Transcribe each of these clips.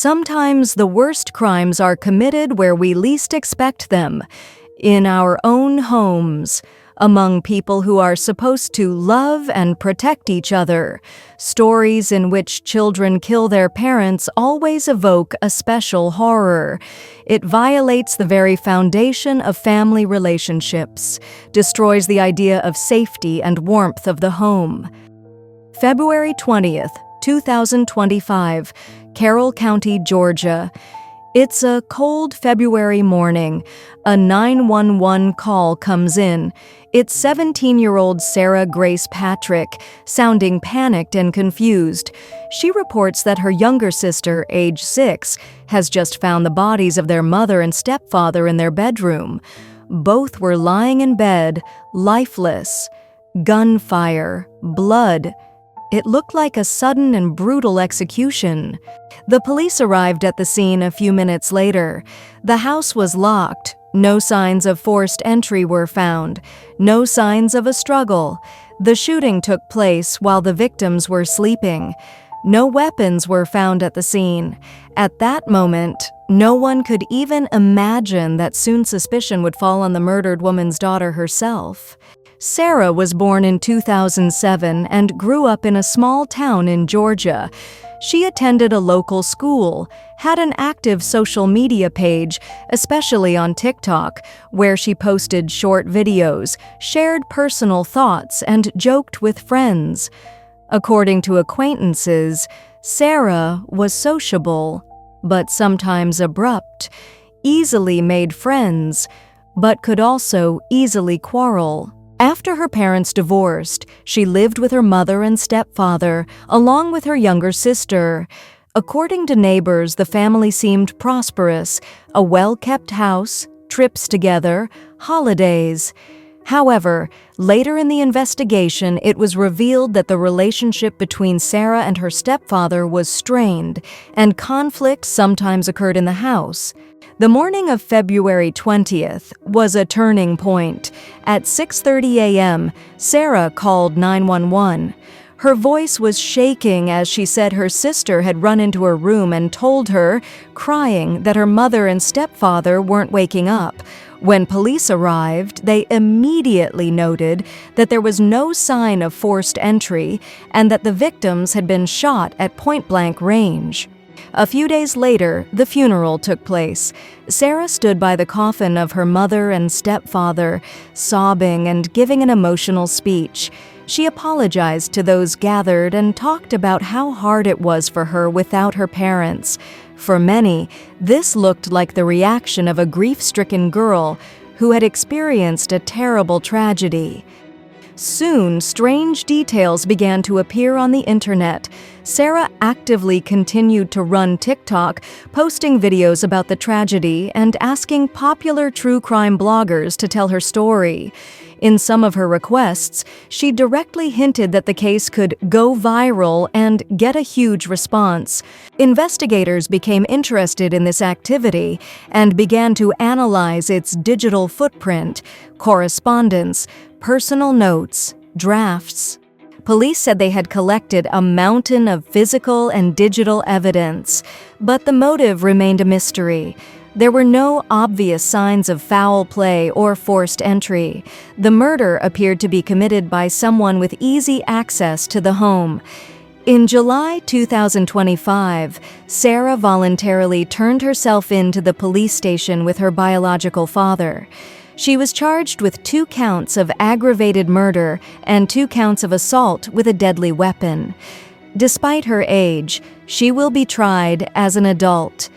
Sometimes the worst crimes are committed where we least expect them, in our own homes, among people who are supposed to love and protect each other. Stories in which children kill their parents always evoke a special horror. It violates the very foundation of family relationships, destroys the idea of safety and warmth of the home. February 20th, 2025, Carroll County, Georgia. It's a cold February morning. A 911 call comes in. It's 17-year-old Sarah Grace Patrick, sounding panicked and confused. She reports that her younger sister, age 6, has just found the bodies of their mother and stepfather in their bedroom. Both were lying in bed, lifeless. Gunfire, blood. It looked like a sudden and brutal execution. The police arrived at the scene a few minutes later. The house was locked. No signs of forced entry were found. No signs of a struggle. The shooting took place while the victims were sleeping. No weapons were found at the scene. At that moment, no one could even imagine that soon suspicion would fall on the murdered woman's daughter herself. Sarah was born in 2007 and grew up in a small town in Georgia. She attended a local school, had an active social media page, especially on TikTok, where she posted short videos, shared personal thoughts, and joked with friends. According to acquaintances, Sarah was sociable, but sometimes abrupt, easily made friends, but could also easily quarrel. After her parents divorced, she lived with her mother and stepfather, along with her younger sister. According to neighbors, the family seemed prosperous, a well-kept house, trips together, holidays. However, later in the investigation, it was revealed that the relationship between Sarah and her stepfather was strained, and conflict sometimes occurred in the house. The morning of February 20th was a turning point. At 6:30 a.m., Sarah called 911. Her voice was shaking as she said her sister had run into her room and told her, crying, that her mother and stepfather weren't waking up. When police arrived, they immediately noted that there was no sign of forced entry and that the victims had been shot at point-blank range. A few days later, the funeral took place. Sarah stood by the coffin of her mother and stepfather, sobbing and giving an emotional speech. She apologized to those gathered and talked about how hard it was for her without her parents. For many, this looked like the reaction of a grief-stricken girl who had experienced a terrible tragedy. Soon, strange details began to appear on the internet. Sarah actively continued to run TikTok, posting videos about the tragedy and asking popular true crime bloggers to tell her story. In some of her requests, she directly hinted that the case could go viral and get a huge response. Investigators became interested in this activity and began to analyze its digital footprint, correspondence, personal notes, drafts. Police said they had collected a mountain of physical and digital evidence, but the motive remained a mystery. There were no obvious signs of foul play or forced entry. The murder appeared to be committed by someone with easy access to the home. In July 2025, Sarah voluntarily turned herself in to the police station with her biological father. She was charged with 2 counts of aggravated murder and 2 counts of assault with a deadly weapon. Despite her age, she will be tried as an adult.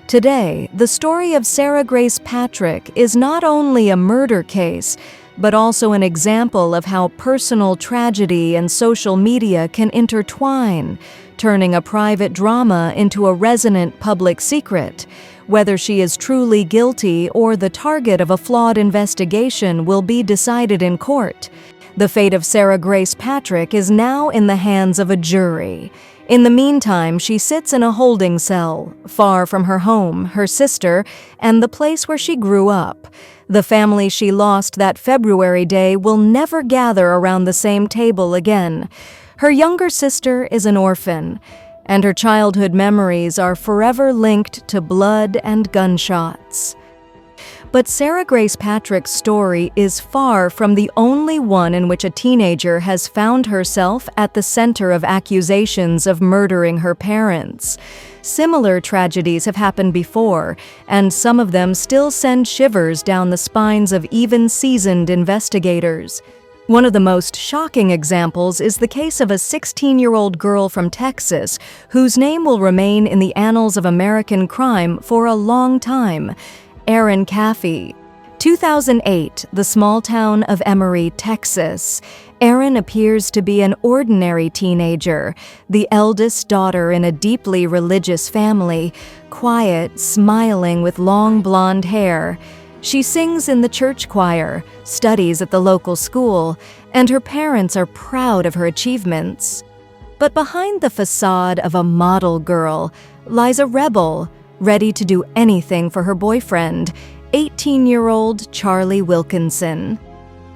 Today, the story of Sarah Grace Patrick is not only a murder case, but also an example of how personal tragedy and social media can intertwine, turning a private drama into a resonant public secret. Whether she is truly guilty or the target of a flawed investigation will be decided in court. The fate of Sarah Grace Patrick is now in the hands of a jury. In the meantime, she sits in a holding cell, far from her home, her sister, and the place where she grew up. The family she lost that February day will never gather around the same table again. Her younger sister is an orphan. and her childhood memories are forever linked to blood and gunshots. But Sarah Grace Patrick's story is far from the only one in which a teenager has found herself at the center of accusations of murdering her parents. Similar tragedies have happened before, and some of them still send shivers down the spines of even seasoned investigators. One of the most shocking examples is the case of a 16-year-old girl from Texas whose name will remain in the annals of American crime for a long time: Erin Caffey. 2008, the small town of Emory, Texas. Erin appears to be an ordinary teenager, the eldest daughter in a deeply religious family, quiet, smiling with long blonde hair. She sings in the church choir, studies at the local school, and her parents are proud of her achievements. But behind the facade of a model girl lies a rebel, ready to do anything for her boyfriend, 18-year-old Charlie Wilkinson.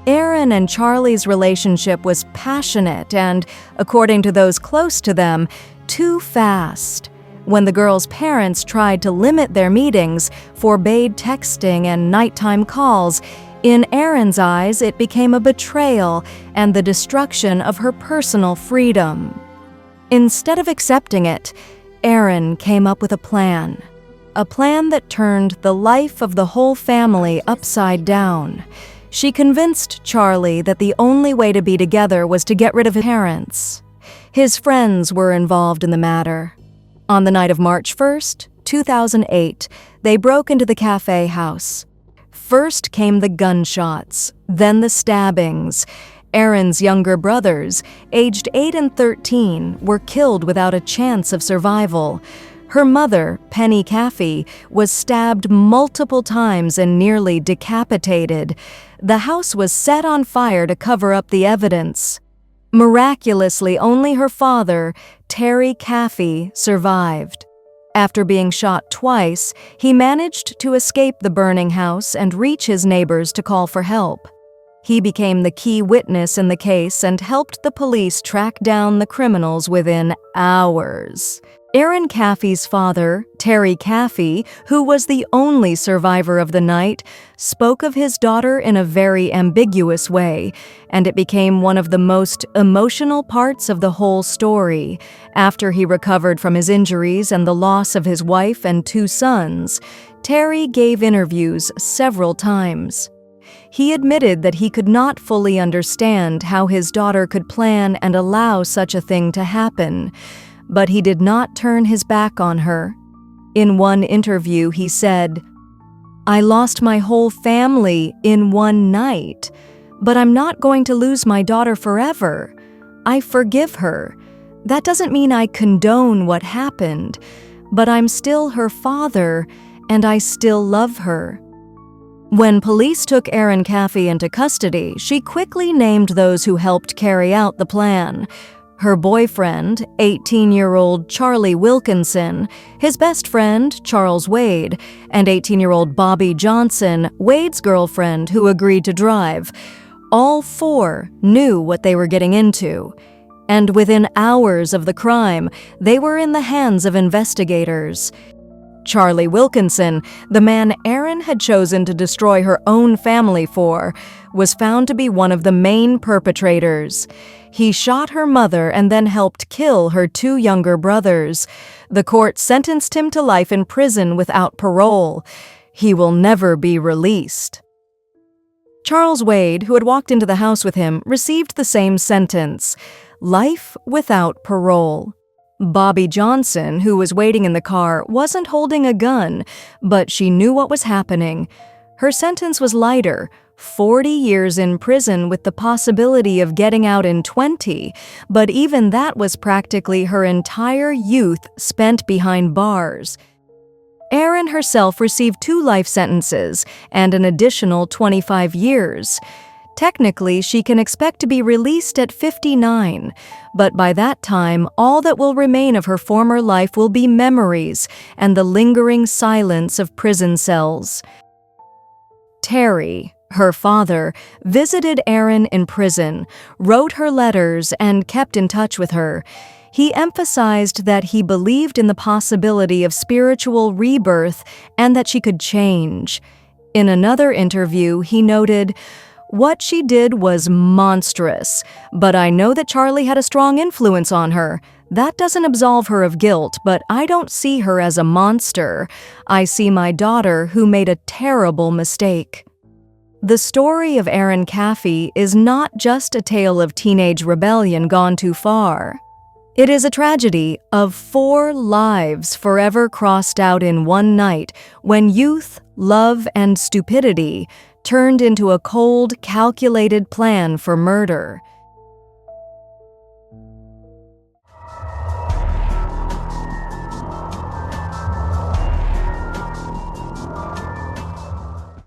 Erin and Charlie's relationship was passionate and, according to those close to them, too fast. When the girl's parents tried to limit their meetings, forbade texting and nighttime calls, in Erin's eyes it became a betrayal and the destruction of her personal freedom. Instead of accepting it, Erin came up with a plan that turned the life of the whole family upside down. She convinced Charlie that the only way to be together was to get rid of his parents. His friends were involved in the matter. On the night of March 1st, 2008, they broke into the cafe house. First came the gunshots, then the stabbings. Erin's younger brothers, aged 8 and 13, were killed without a chance of survival. Her mother, Penny Caffey, was stabbed multiple times and nearly decapitated. The house was set on fire to cover up the evidence. Miraculously, only her father, Terry Caffey, survived. After being shot twice, he managed to escape the burning house and reach his neighbors to call for help. He became the key witness in the case and helped the police track down the criminals within hours. Erin Caffey's father, Terry Caffey, who was the only survivor of the night, spoke of his daughter in a very ambiguous way, and it became one of the most emotional parts of the whole story. After he recovered from his injuries and the loss of his wife and 2 sons, Terry gave interviews several times. He admitted that he could not fully understand how his daughter could plan and allow such a thing to happen, but he did not turn his back on her. In one interview, he said, "I lost my whole family in one night, but I'm not going to lose my daughter forever. I forgive her. That doesn't mean I condone what happened, but I'm still her father, and I still love her." When police took Erin Caffey into custody, she quickly named those who helped carry out the plan. Her boyfriend, 18-year-old Charlie Wilkinson, his best friend, Charles Wade, and 18-year-old Bobby Johnson, Wade's girlfriend, who agreed to drive. All 4 knew what they were getting into. And within hours of the crime, they were in the hands of investigators. Charlie Wilkinson, the man Erin had chosen to destroy her own family for, was found to be one of the main perpetrators. He shot her mother and then helped kill her 2 younger brothers. The court sentenced him to life in prison without parole. He will never be released. Charles Wade, who had walked into the house with him, received the same sentence: life without parole. Bobby Johnson, who was waiting in the car, wasn't holding a gun, but she knew what was happening. Her sentence was lighter, 40 years in prison with the possibility of getting out in 20, but even that was practically her entire youth spent behind bars. Erin herself received 2 life sentences and an additional 25 years. Technically, she can expect to be released at 59, but by that time, all that will remain of her former life will be memories and the lingering silence of prison cells. Terry, her father, visited Erin in prison, wrote her letters, and kept in touch with her. He emphasized that he believed in the possibility of spiritual rebirth and that she could change. In another interview, he noted, "What she did was monstrous, but I know that Charlie had a strong influence on her. That doesn't absolve her of guilt, but I don't see her as a monster. I see my daughter who made a terrible mistake." The story of Erin Caffey is not just a tale of teenage rebellion gone too far. It is a tragedy of 4 lives forever crossed out in one night when youth, love, and stupidity turned into a cold, calculated plan for murder.